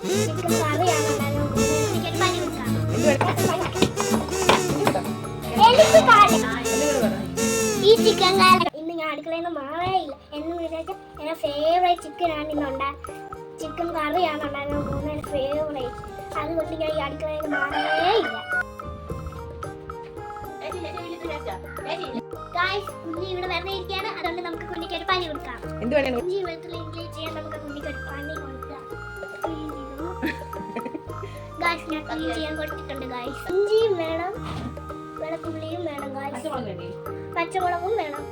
Chicken കറിയാണ് chicken പനി കൊടുക്കാം. ഈ ചിക്കൻ കറി ഇന്ന് ഞാൻ അടുക്കളയിൽ നിന്ന് മാറേയില്ല എന്ന് വിചാരിച്ചാൽ എൻ്റെ ഫേവറേറ്റ് ചിക്കനാണ് ഇന്നുണ്ടാ ചിക്കൻ കറിയാണ് ഉണ്ടായിരുന്നത് മൂന്ന് ഫേവറേറ്റ്. അതുകൊണ്ട് ഞാൻ ഈ അടുക്കളയിൽ നിന്ന് മാറേയില്ല. കുഞ്ഞി ഇവിടെ വെറുതെ ഇരിക്കുകയാണ്. അതുകൊണ്ട് നമുക്ക് കുഞ്ഞിക്ക് ഒരു പനി കൊടുക്കാം. ഇഞ്ചി വെളുത്തുള്ളി ഇംഗ്ലീഷ് ചെയ്യാൻ നമുക്ക് കുഞ്ഞിക്ക് ഒരു പനി കൊടുക്കാം. ഗായ്സ് ഞാൻ ക്ലീൻ ചെയ്യാൻ കൊടുത്തിട്ടുണ്ട് ഗായ്സ്. ഇഞ്ചിയും വേണം, വെളുത്തുള്ളിയും വേണം ഗായ്സ്, പച്ചമുളകും വേണം.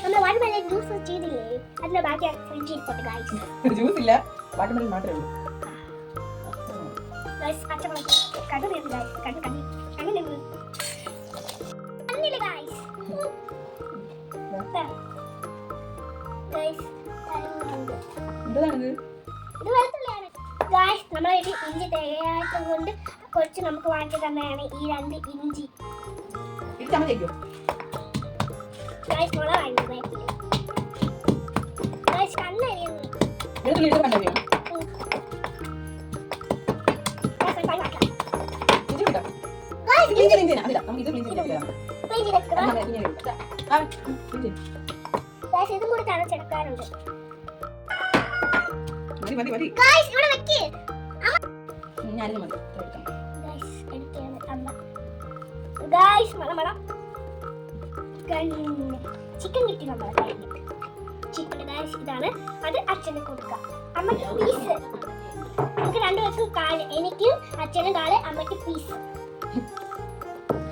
നമ്മൾ വാട്ടർമെലൺ ജ്യൂസ് ചെയ്തില്ലേ, അതിന്റെ ബാക്കി ഫ്രിഡ്ജിൽ ഇരിപ്പുണ്ട് ഗായ്സ്. ജ്യൂസ് ഇല്ല, വാട്ടർമെലൺ മാത്രമേ ഉള്ളൂ ഗായ്സ്. പച്ചമുളക് കണ്ടു ഗായ്സ്, കണ്ടു കണ്ടു അങ്ങനെ അന്നില്ല ഗായ്സ്. ഗായ്സ് എന്താണിത്? ഇത് വെളുത്തുള്ളിയാണ് ഗായ്സ്. നമ്മളെ വീട്ടിൽ ഇഞ്ചി തികയാത്തത് കൊണ്ട് കുറച്ച് നമുക്ക് വാങ്ങി തന്നെയാണ് ഈ 2 ഇഞ്ചി. ഇത് ചമ്മന്തിയോ? ഗായ്സ് മുളക് വാങ്ങി ഗായ്സ്. കണ്ണരിയുന്നു വെളുത്തുള്ളി ഇത് കണ്ടോ? ഇതും കൂടി തണച്ചെടുക്കാറുണ്ട്. ചിക്കൻ കിട്ടി നമ്മളെ ചിക്കൻ ഗായ്സ്. ഇതാണ് അത് അച്ഛന് കൊടുക്കാം. അമ്മയ്ക്ക് പീസ്. നമുക്ക് 2 പേർക്കും കാല്, എനിക്കും അച്ഛനും കാല്, അമ്മയ്ക്ക് പീസ്.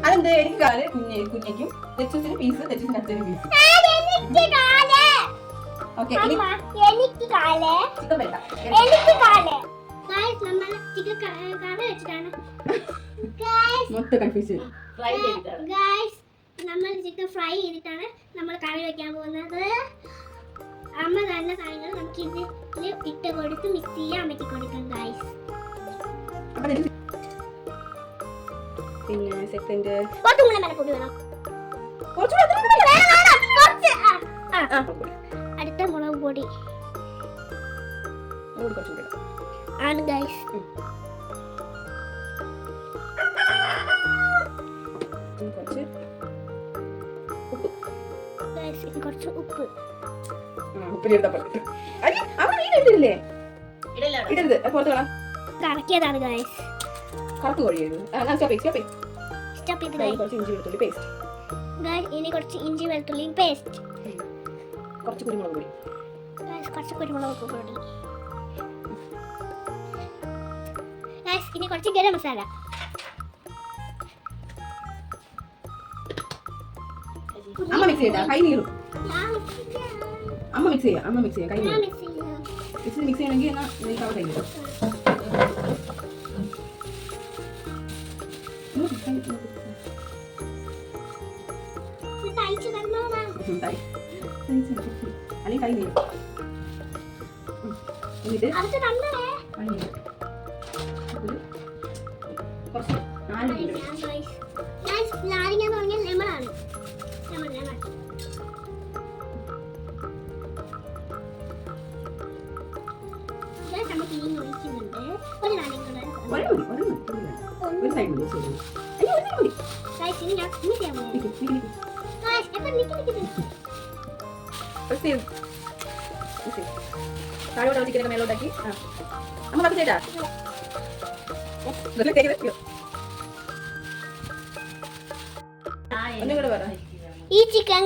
അതെന്ത്? എനിക്ക് കാല്, കുഞ്ഞിക്കും തെച്ചൂസിന് പീസ്, തെച്ചൂസിന് അച്ഛനും പീസ്. എനിക്ക് കാല്, ചിക്കൻ വേണ്ട. എനിക്ക് കാല്. ഗായ്സ് നമ്മൾ ചിക്കൻ കറി വെച്ചിട്ടാണ് മൊത്തം കൺഫ്യൂഷൻ. ഗായ്സ് നമ്മൾ ചിക്കൻ ഫ്രൈ ചെയ്തിട്ടാണ് നമ്മൾ കറി വെക്കാൻ പോകുന്നത്. അമ്മ തന്ന സാധനങ്ങൾ നമുക്ക് ഇതിൽ ഇട്ട് കൊടുത്ത് മിക്സ് ചെയ്യാൻ അമ്മയ്ക്ക് കൊടുക്കാം ഗായ്സ്. പിന്നെ സെക്കൻഡ് പൊടി വേണം. അടുത്ത മുളക് പൊടി ആണ് ഗായ്സ്. കുറച്ച് ഉപ്പ്. കറക്കിയതാണ് ഗായ്സ്. ഇനി കുറച്ച് ഇഞ്ചി വെളുത്തുള്ളി പേസ്റ്റ്, കുറച്ച് കുരുമുളക് പൊടി, കുറച്ച് കുരുമുളക് പൊടി. ഇനി കുറച്ച് ഗരം മസാല. അമ്മ മിക്സ് ചെയ്താ കൈ നീറും. അമ്മ മിക്സ് ചെയ്യാം, അമ്മ മിക്സ് ചെയ്യാം, കൈ നീറും. മിക്സ് ചെയ്യണമെങ്കിൽ എന്നാ കൈ നീറും. അല്ലെങ്കിൽ കൈ നീറും. എന്നിട്ട് കുറച്ച് നാരങ്ങ എന്ന് പറഞ്ഞാൽ ലെമണാണ്. നമുക്ക് ഇനി ഒഴിക്കുന്നുണ്ട് ഒരു നാരങ്ങ. ഒരു സൈഡ് മതി. ഇനി ഞാൻ മിക്സ് ചെയ്യാൻ പോകുന്നു. താഴോട്ട് ചിക്കനൊക്കെ മേലോട്ടാക്കി അമ്മ ബാക്കി ചേട്ടാ ഒന്നുകൂടെ പറ. ഈ ചിക്കൻ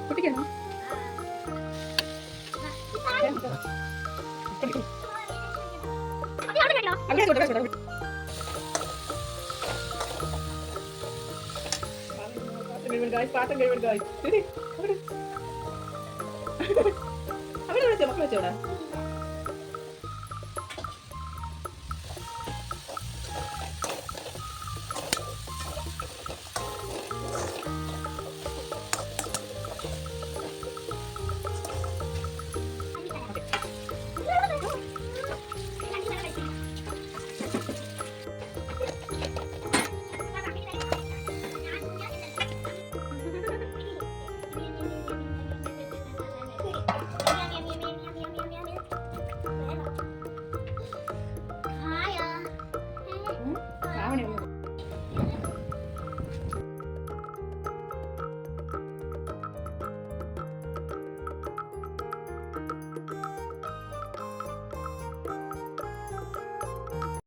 പൊട്ടിക്കണോ? കഴിവൻ ഗായ്സ് പാത്രം കഴിവൻ ഗായ്സ് അവിടെ വിളിച്ചോ മക്കൾ വെച്ചോടാ ആവണേ